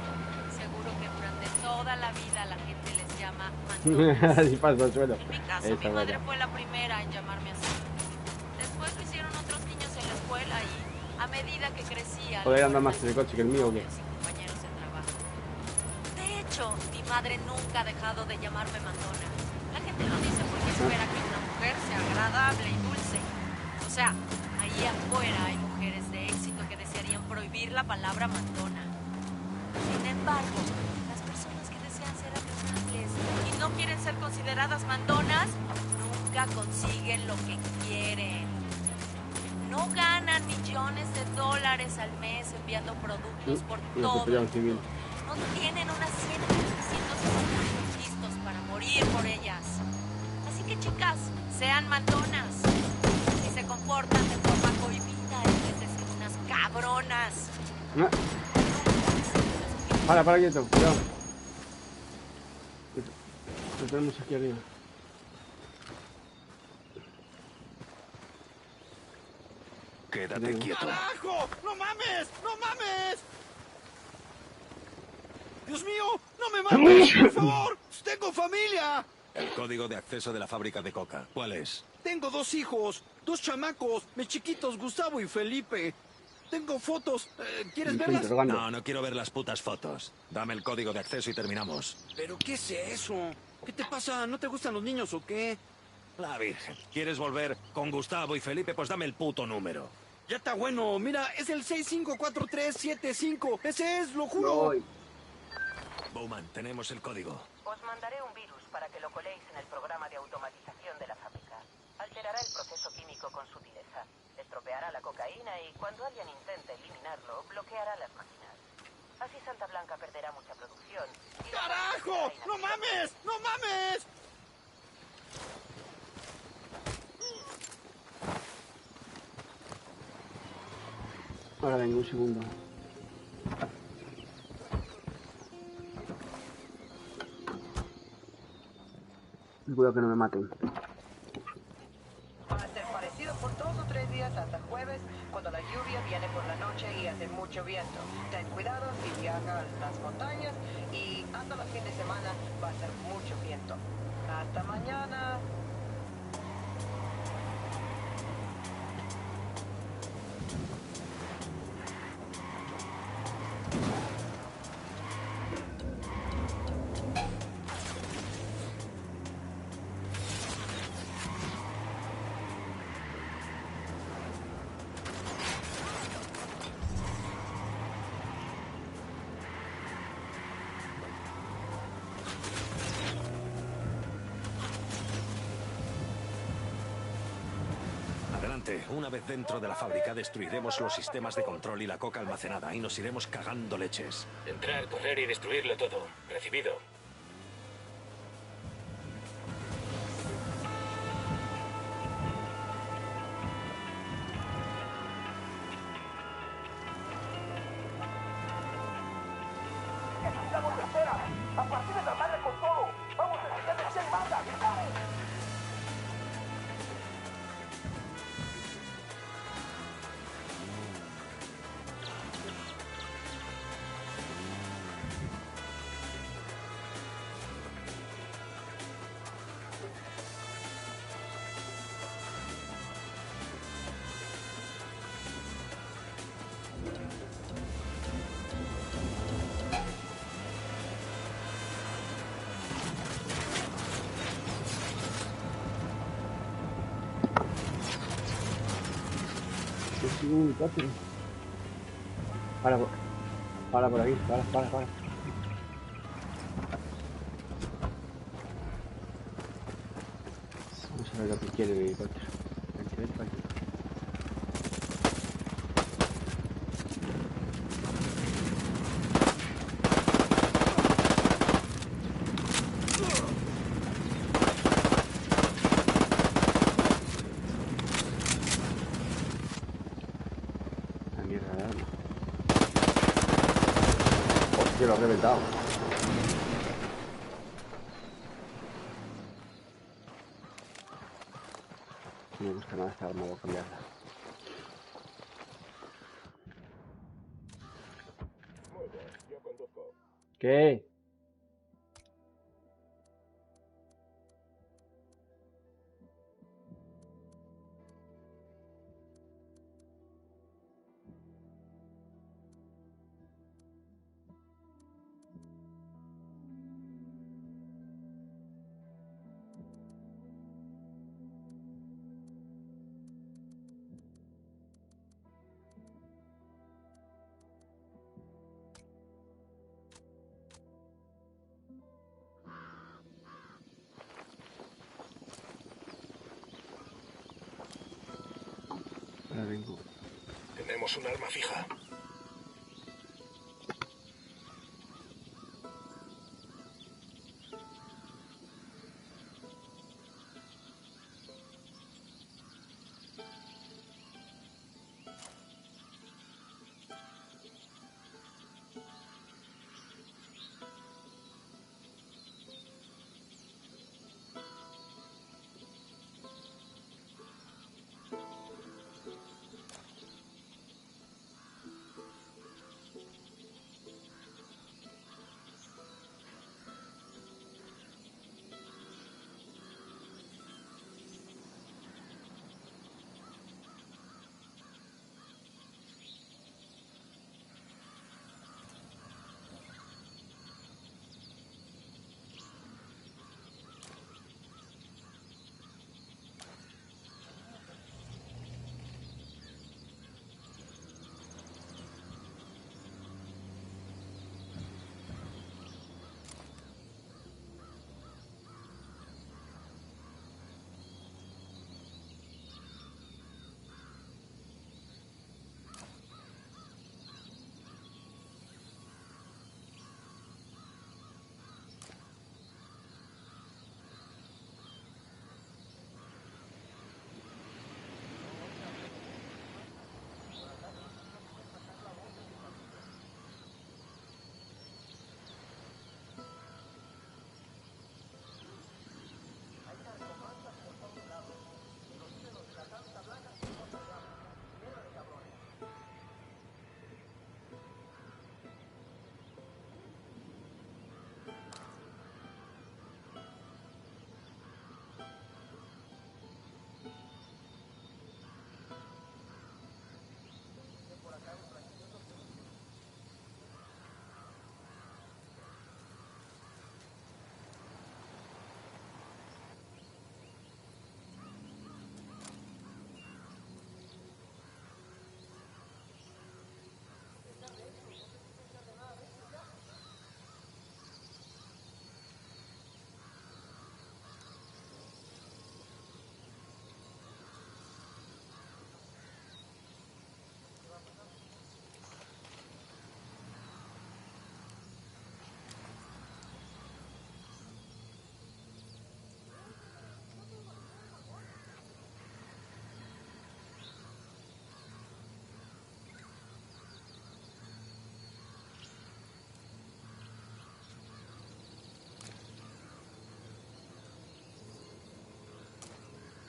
seguro que durante toda la vida la gente les llama mandones. Así pasa el suelo. En mi caso, mi madre fue la primera en llamarme así. Después lo hicieron otros niños en la escuela y, a medida que crecía... ¿Poder andar más en el coche que el mío o qué? Compañeros de trabajo. De hecho, mi madre nunca ha dejado de llamarme mandona. La gente lo dice porque espera que una mujer sea agradable y dulce. O sea, ahí afuera hay mujeres de éxito que desearían prohibir la palabra mandona. Sin embargo, las personas que desean ser agradables y no quieren ser consideradas mandonas, nunca nunca consiguen lo que quieren. No ganan millones de dólares al mes enviando productos por todo el mundo. No tienen unas 100.760 listos para morir por ellas. Así que, chicas, sean mandonas. Si se comportan de forma cohibida en vez de ser unas cabronas. No. Para, quieto, cuidado. Lo tenemos aquí arriba. Quédate quieto. ¡Carajo! ¡No mames! ¡No mames! ¡Dios mío! ¡No me mates! ¡Por favor! ¡Tengo familia! El código de acceso de la fábrica de coca. ¿Cuál es? Tengo 2 hijos, 2 chamacos, mis chiquitos Gustavo y Felipe. Tengo fotos. ¿Quieres verlas? No, no quiero ver las putas fotos. Dame el código de acceso y terminamos. ¿Pero qué es eso? ¿Qué te pasa? ¿No te gustan los niños o qué? La Virgen. ¿Quieres volver con Gustavo y Felipe? Pues dame el puto número. Ya está bueno. Mira, es el 654375. Ese es, lo juro. Bowman, tenemos el código. Os mandaré un virus para que lo coléis en el programa de automatización de la fábrica. Alterará el proceso químico con sutileza. Estropeará la cocaína y cuando alguien intente eliminarlo, bloqueará las máquinas. Así Santa Blanca perderá mucha producción. ¡Carajo! ¡No mames! ¡No mames! Ahora venga, un segundo. Cuidado que no me maten. Va a ser parecido por 2 o 3 días hasta jueves, cuando la lluvia viene por la noche y hace mucho viento. Ten cuidado si viaja a las montañas y hasta los fines de semana va a ser mucho viento. Hasta mañana. Una vez dentro de la fábrica destruiremos los sistemas de control y la coca almacenada y nos iremos cagando leches. Entrar, correr y destruirlo todo. Recibido. ¡Necesitamos espera! ¡A partir de la madre con todo! ¡Vamos a enseñarle 100 bandas! ¡Dale! Para por aquí, para. Vamos a ver lo que quiere el helicóptero. Vente para aquí. La mierda de arma. Hostia, lo ha reventado. No me gusta nada esta arma, voy a cambiarla. Muy bien, yo conduzco. ¿Qué? tenemos un arma fija.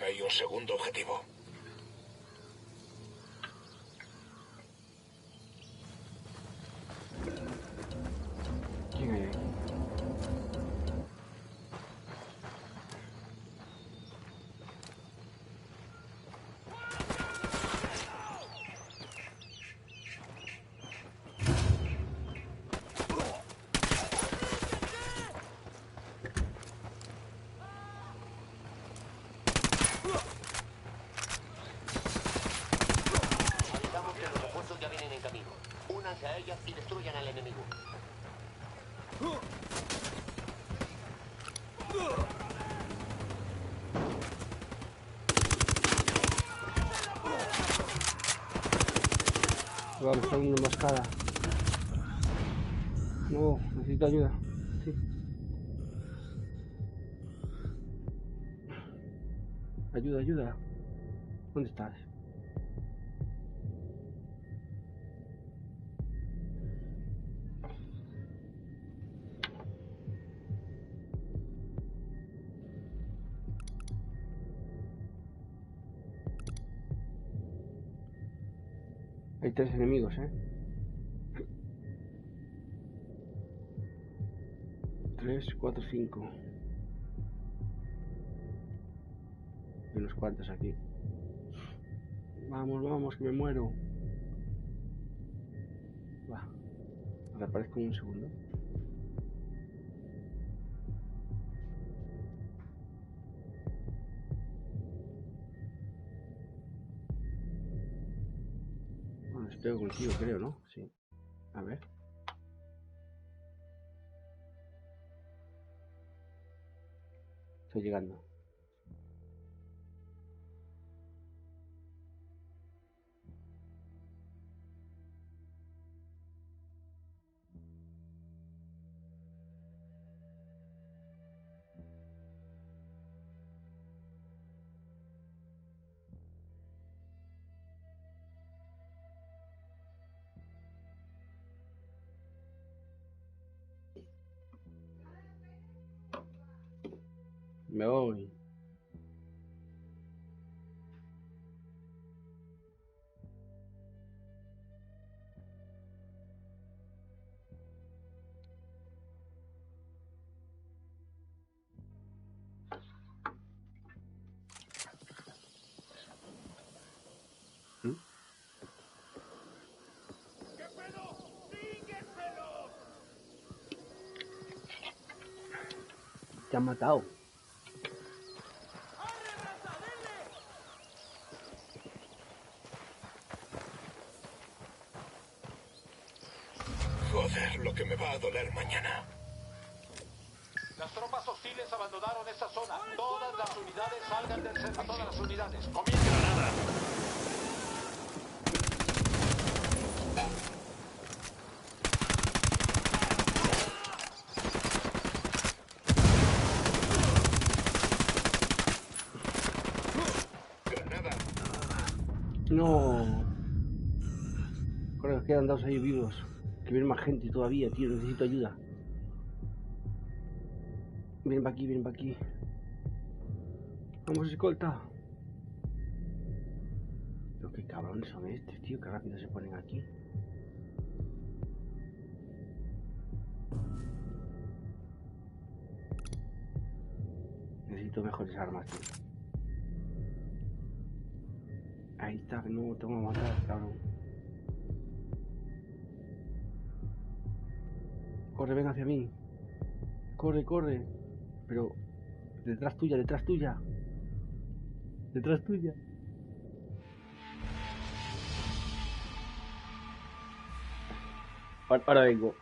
Hay un segundo objetivo. ¿Quién hay ahí? Avisamos que los refuerzos ya vienen en camino. Únanse a ellas y destruyan al enemigo. Vamos, está una emboscada. No, necesito ayuda. Sí. Ayuda, ayuda. ¿Dónde estás? Hay 3 enemigos, ¿eh? 3, 4, 5. Hay unos cuantos aquí. Vamos, vamos, que me muero. Va. Reaparezco en un segundo. Bueno, estoy contigo, creo, ¿no? Sí. A ver. Estoy llegando. Me voy. Te han matado. Joder, lo que me va a doler mañana. Las tropas hostiles abandonaron esta zona. Todas las unidades salgan del centro. Todas las unidades. Comienza. Granada. No. Creo que quedan dos ahí vivos. Que viene más gente todavía, tío. Necesito ayuda. Vienen para aquí, vienen para aquí. Vamos, escolta. Pero qué cabrones son estos, tío. Qué rápido se ponen aquí. Necesito mejores armas, tío. Ahí está, no, tengo que matar, cabrón. Corre, ven hacia mí. Corre, corre. Pero detrás tuya, detrás tuya. Detrás tuya. Ahora vengo.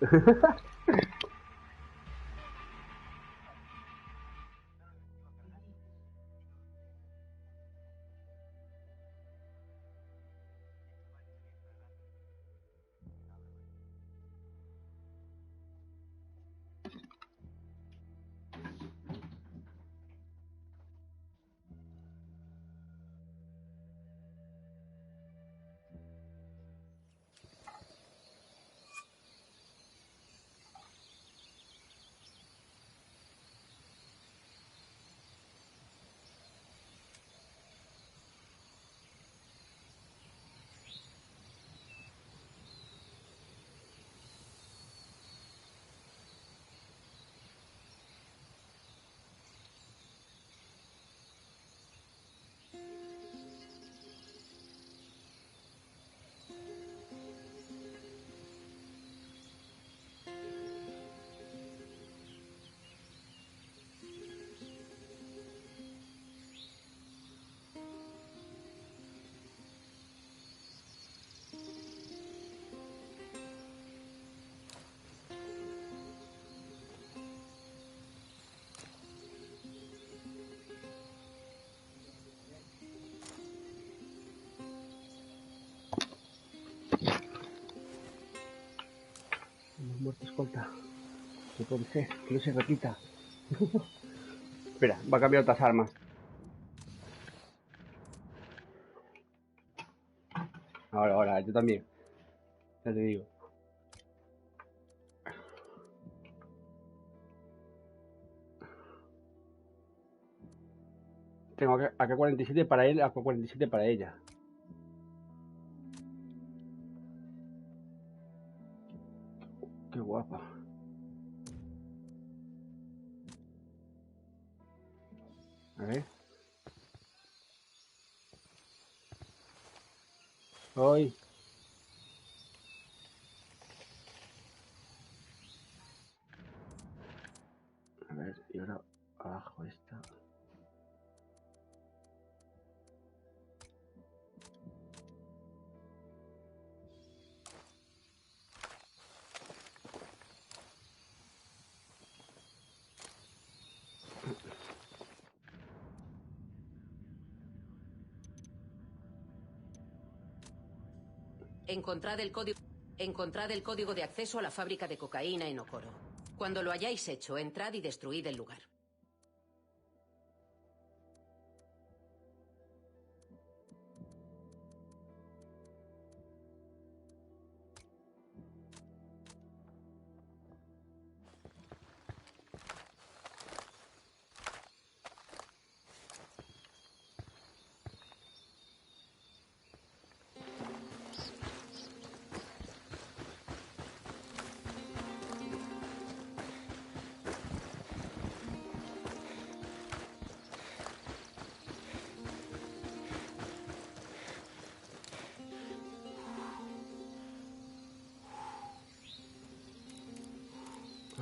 Hemos muerto, escolta. No puede ser, que no se repita. Espera, va a cambiar otras armas. Ahora, yo también. Ya te digo. Tengo AK-47 para él, AK-47 para ella. Qué guapa. A ver. Hoy. A ver, y ahora abajo esta. Encontrad el código de acceso a la fábrica de cocaína en Okoro. Cuando lo hayáis hecho, entrad y destruid el lugar.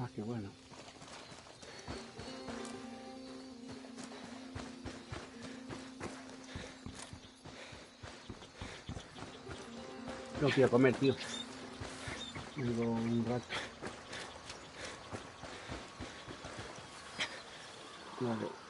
Ah, qué bueno. No quiero comer, tío. Digo, un rato. Vale.